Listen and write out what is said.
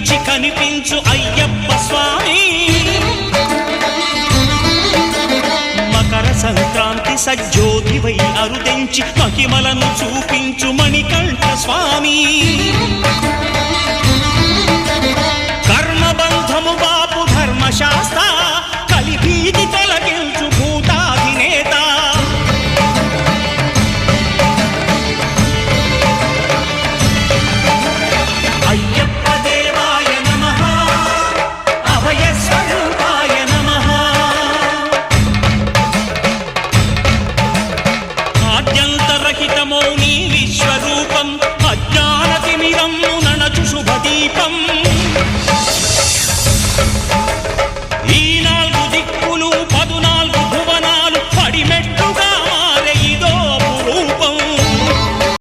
కనిపించి కనిపించు అయ్యప్ప స్వామి. మకర సంక్రాంతి సజ్జోతివై అరుదెంచి మహిమలను చూపించు మణికంఠ స్వామి. కర్మబంధము బాపు ధర్మశాస్త్ర కలిభీతి తొలగించు భూతాధినేత. అయ్యప్ప దేవాయ నమః, అభయ స్వరూపాయ నమః. ఆద్యంతరహితమౌ నీ విశ్వరూపం